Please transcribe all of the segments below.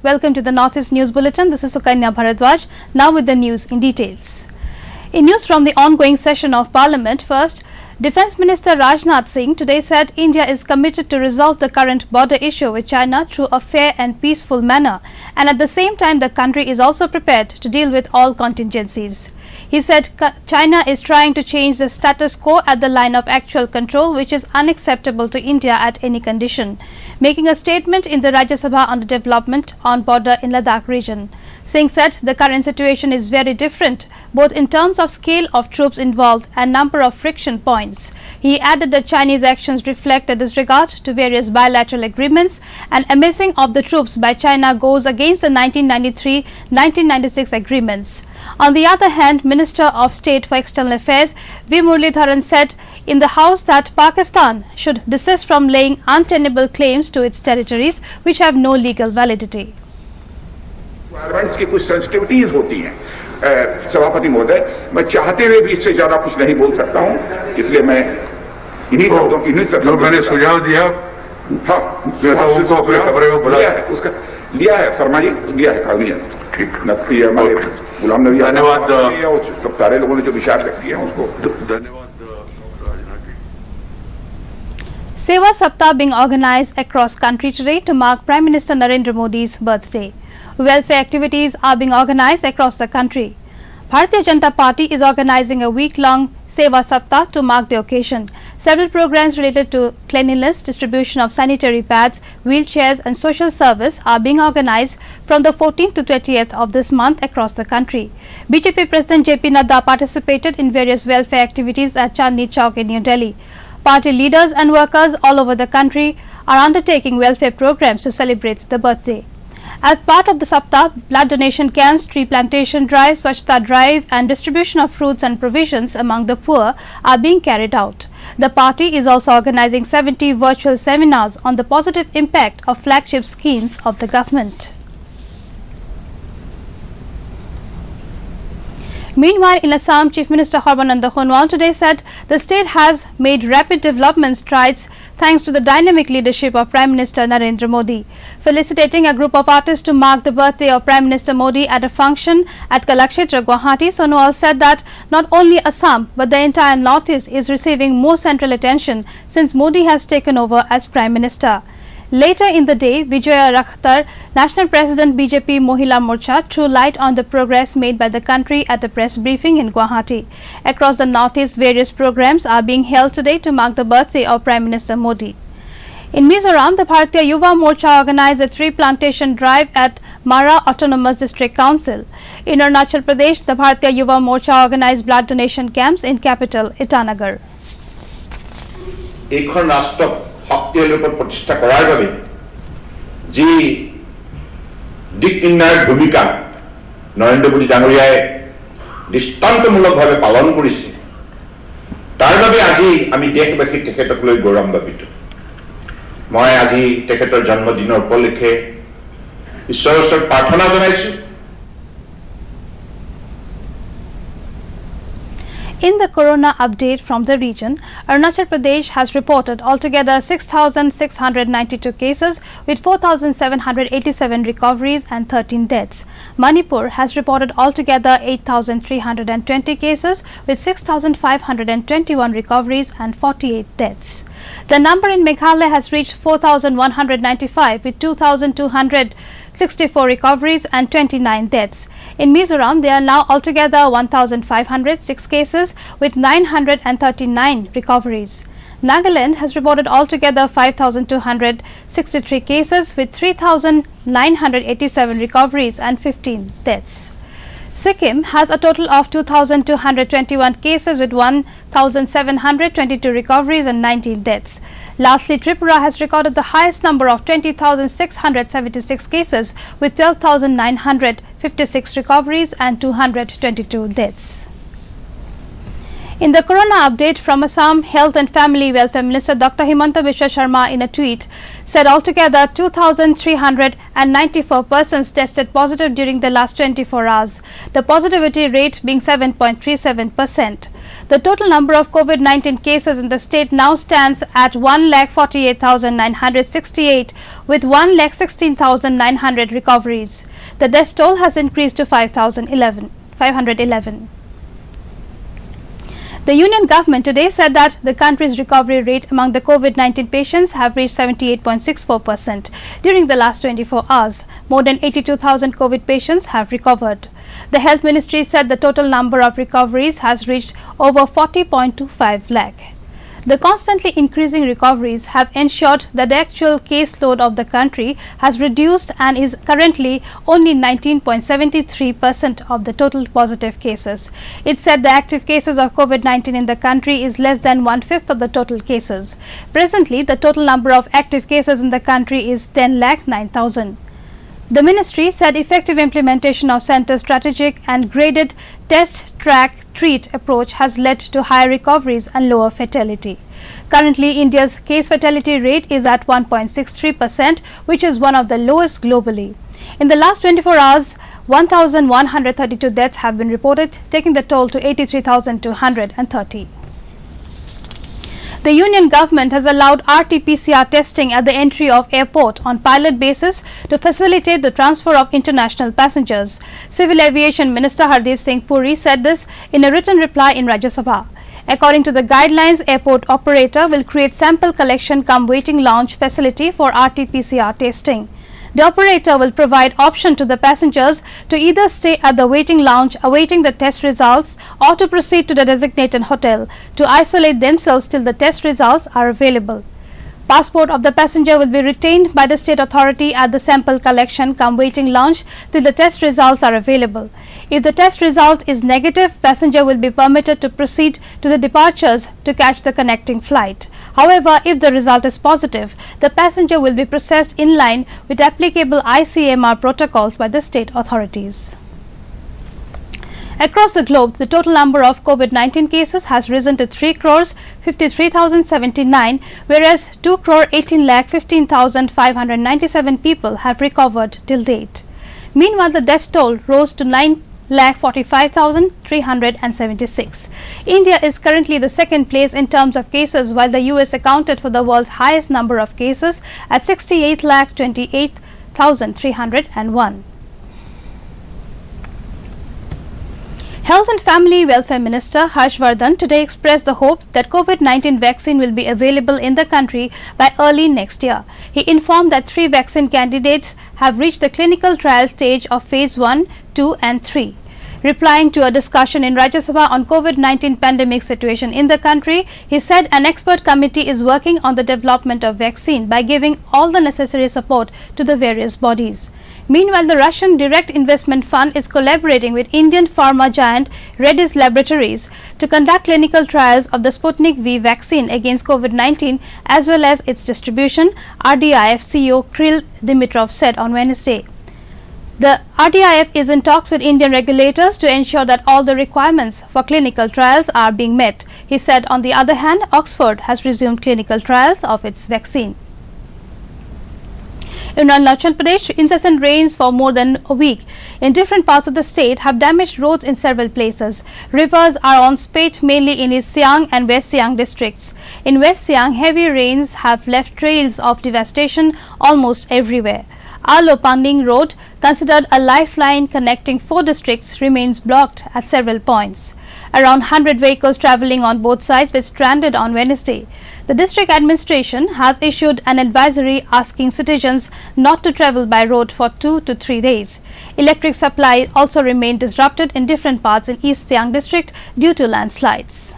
Welcome to the Northeast News Bulletin. This is Sukanya Bharadwaj. Now with the news in details. In news from the ongoing session of Parliament, first, Defence Minister Rajnath Singh today said India is committed to resolve the current border issue with China through a fair and peaceful manner, and at the same time the country is also prepared to deal with all contingencies. He said China is trying to change the status quo at the line of actual control, which is unacceptable to India at any condition. Making a statement in the Rajya Sabha on the development on border in Ladakh region, Singh said the current situation is very different, both in terms of scale of troops involved and number of friction points. He added that Chinese actions reflect a disregard to various bilateral agreements, and amassing of the troops by China goes against the 1993-1996 agreements. On the other hand, Minister of State for External Affairs V. Muralidharan said in the House that Pakistan should desist from laying untenable claims to its territories which have no legal validity. इसकी कुछ sensitivities होती हैं सभापति महोदय, मैं चाहते हुए भी इससे ज्यादा कुछ नहीं बोल सकता हूं, इसलिए मैं इन्हीं शब्दों की जो मैंने सुझाव दिया उसका लिया है शर्मा जी, लिया है कालनिया से। ठीक, हमारे गुलाम नबी धन्यवाद, सब सारे लोगों ने जो विचार व्यक्त किया उसको धन्यवाद। Seva Saptah being organized across country today to mark Prime Minister Narendra Modi's birthday. Welfare activities are being organized across the country. Bharatiya Janata Party is organizing a week-long Seva Saptah to mark the occasion. Several programs related to cleanliness, distribution of sanitary pads, wheelchairs and social service are being organized from the 14th to 20th of this month across the country. BJP President JP Nadda participated in various welfare activities at Chandni Chowk in New Delhi. Party leaders and workers all over the country are undertaking welfare programs to celebrate the birthday. As part of the Saptah, blood donation camps, tree plantation drive, Swachhta drive and distribution of fruits and provisions among the poor are being carried out. The party is also organizing 70 virtual seminars on the positive impact of flagship schemes of the government. Meanwhile, in Assam, Chief Minister Sarbananda Sonowal today said the state has made rapid development strides thanks to the dynamic leadership of Prime Minister Narendra Modi. Felicitating a group of artists to mark the birthday of Prime Minister Modi at a function at Kalakshetra, Guwahati, Sonowal said that not only Assam but the entire Northeast is receiving more central attention since Modi has taken over as Prime Minister. Later in the day, Vijaya Rakhtar, National President BJP Mohila Morcha, threw light on the progress made by the country at a press briefing in Guwahati. Across the Northeast, various programs are being held today to mark the birthday of Prime Minister Modi. In Mizoram, the Bharatiya Yuva Morcha organized a tree plantation drive at Mara Autonomous District Council. In Arunachal Pradesh, the Bharatiya Yuva Morcha organized blood donation camps in capital Itanagar. শক্তিৰ ওপৰত প্ৰতিষ্ঠা কৰাৰ বাবে যি দিক নিৰ্ণায়ক ভূমিকা নৰেন্দ্ৰ মোদী ডাঙৰীয়াই দৃষ্টান্তমূলকভাৱে পালন কৰিছে, তাৰ বাবে আজি আমি দেশবাসী তেখেতক লৈ গৌৰৱান্বিত। মই আজি তেখেতৰ জন্মদিনৰ উপলক্ষে ঈশ্বৰৰ ওচৰত প্ৰাৰ্থনা জনাইছো। In the corona update from the region, Arunachal Pradesh has reported altogether 6,692 cases with 4,787 recoveries and 13 deaths. Manipur has reported altogether 8,320 cases with 6,521 recoveries and 48 deaths. The number in Meghalaya has reached 4,195 with 2,264 recoveries and 29 deaths. In Mizoram, there are now altogether 1,506 cases with 939 recoveries. Nagaland has reported altogether 5,263 cases with 3,987 recoveries and 15 deaths. Sikkim has a total of 2,221 cases with 1,722 recoveries and 19 deaths. Lastly, Tripura has recorded the highest number of 20,676 cases with 12,956 recoveries and 222 deaths. In the corona update from Assam, Health and Family Welfare Minister Dr. Himanta Biswa Sharma in a tweet said altogether 2,394 persons tested positive during the last 24 hours, the positivity rate being 7.37%. The total number of COVID-19 cases in the state now stands at 1,48,968 with 1,16,900 recoveries. The death toll has increased to 511. The Union government today said that the country's recovery rate among the COVID-19 patients have reached 78.64% during the last 24 hours. More than 82,000 COVID patients have recovered. The Health Ministry said the total number of recoveries has reached over 40.25 lakh. The constantly increasing recoveries have ensured that the actual caseload of the country has reduced and is currently only 19.73% of the total positive cases. It said the active cases of COVID-19 in the country is less than 1/5 of the total cases. Presently, the total number of active cases in the country is 10,09,000. The ministry said effective implementation of centre's strategic and graded test, track, treat approach has led to higher recoveries and lower fatality. Currently, India's case fatality rate is at 1.63%, which is one of the lowest globally. In the last 24 hours, 1,132 deaths have been reported, taking the toll to 83,230. The Union government has allowed RT-PCR testing at the entry of airport on pilot basis to facilitate the transfer of international passengers. Civil Aviation Minister Hardeep Singh Puri said this in a written reply in Rajya Sabha. According to the guidelines, airport operator will create sample collection cum waiting lounge facility for RT-PCR testing. The operator will provide option to the passengers to either stay at the waiting lounge awaiting the test results or to proceed to the designated hotel to isolate themselves till the test results are available. Passport of the passenger will be retained by the state authority at the sample collection cum waiting lounge till the test results are available. If the test result is negative, passenger will be permitted to proceed to the departures to catch the connecting flight. However, if the result is positive, the passenger will be processed in line with applicable ICMR protocols by the state authorities. Across the globe, the total number of COVID-19 cases has risen to 3,53,079, whereas 2,18,15,597 people have recovered till date. Meanwhile, the death toll rose to 9,45,376. India is currently the second place in terms of cases, while the US accounted for the world's highest number of cases at 68,28,301. Health and Family Welfare Minister Harsh Vardhan today expressed the hope that COVID-19 vaccine will be available in the country by early next year. He informed that 3 vaccine candidates have reached the clinical trial stage of phase 1, 2 and 3. Replying to a discussion in Rajya Sabha on COVID-19 pandemic situation in the country, he said an expert committee is working on the development of vaccine by giving all the necessary support to the various bodies. Meanwhile, the Russian Direct Investment Fund is collaborating with Indian pharma giant Reddy's Laboratories to conduct clinical trials of the Sputnik V vaccine against COVID-19 as well as its distribution, RDIF CEO Kirill Dimitrov said on Wednesday. The RDIF is in talks with Indian regulators to ensure that all the requirements for clinical trials are being met. He said, on the other hand, Oxford has resumed clinical trials of its vaccine. In Arunachal Pradesh, incessant rains for more than a week in different parts of the state have damaged roads in several places. Rivers are on spate mainly in East Siang and West Siang districts. In West Siang, heavy rains have left trails of devastation almost everywhere. Alo Panding Road, considered a lifeline connecting 4 districts, remains blocked at several points. Around 100 vehicles travelling on both sides were stranded on Wednesday. The district administration has issued an advisory asking citizens not to travel by road for 2 to 3 days. Electric supply also remained disrupted in different parts in East Siang district due to landslides.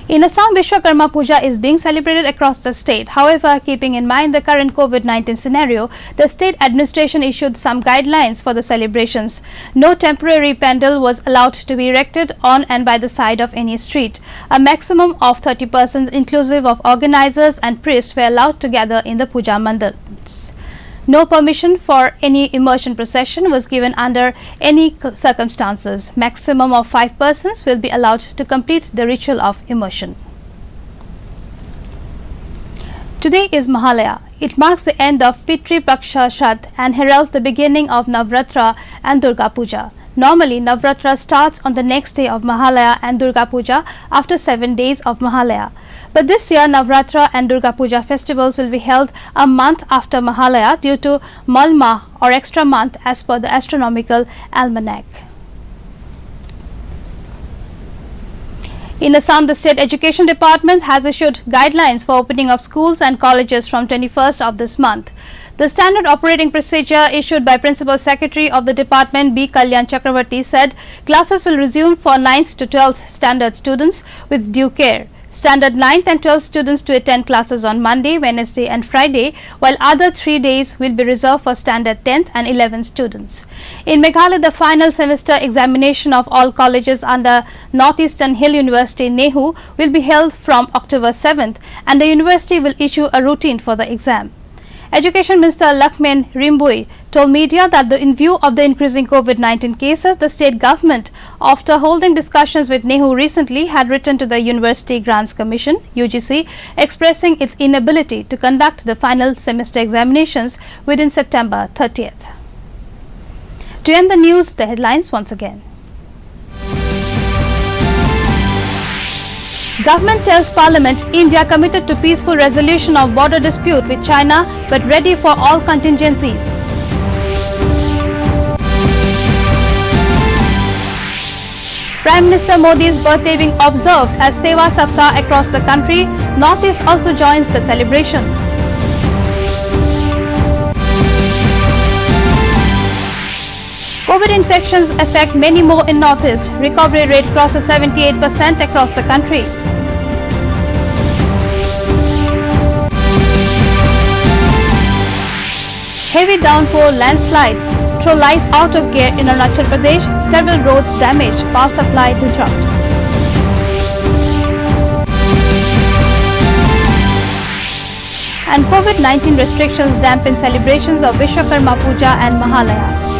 In Assam, Vishwakarma Puja is being celebrated across the state. However, keeping in mind the current COVID-19 scenario, the state administration issued some guidelines for the celebrations. No temporary pandal was allowed to be erected on and by the side of any street. A maximum of 30 persons, inclusive of organizers and priests, were allowed to gather in the puja mandals. No permission for any immersion procession was given under any circumstances. Maximum of 5 persons will be allowed to complete the ritual of immersion. Today is Mahalaya. It marks the end of Pitri Paksha Shraddh and heralds the beginning of Navratra and Durga Puja. Normally, Navratra starts on the next day of Mahalaya and Durga Puja after 7 days of Mahalaya. But this year, Navratra and Durga Puja festivals will be held a month after Mahalaya due to Malma or extra month as per the astronomical almanac. In Assam, the State Education Department has issued guidelines for opening of schools and colleges from 21st of this month. The standard operating procedure issued by Principal Secretary of the Department B. Kalyan Chakravarti said classes will resume for 9th to 12th standard students with due care. Standard 9th and 12th students to attend classes on Monday, Wednesday and Friday, while other 3 days will be reserved for standard 10th and 11th students. In Meghalaya, the final semester examination of all colleges under Northeastern Hill University, NEHU, will be held from October 7th and the university will issue a routine for the exam. Education Minister Lakshman Rimbui told media that in view of the increasing COVID-19 cases, the state government, after holding discussions with NEHU recently, had written to the University Grants Commission, UGC, expressing its inability to conduct the final semester examinations within September 30th. To end the news, the headlines once again. Government tells Parliament India committed to peaceful resolution of border dispute with China but ready for all contingencies. Prime Minister Modi's birthday being observed as Seva Saptah across the country. Northeast also joins the celebrations. COVID infections affect many more in Northeast. Recovery rate crosses 78% across the country. Heavy downpour, landslide throw life out of gear in Arunachal Pradesh. Several roads damaged, power supply disrupted. And COVID-19 restrictions dampen celebrations of Vishwakarma Puja and Mahalaya.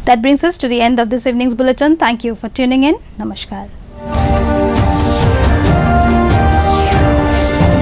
That brings us to the end of this evening's bulletin. Thank you for tuning in. Namaskar.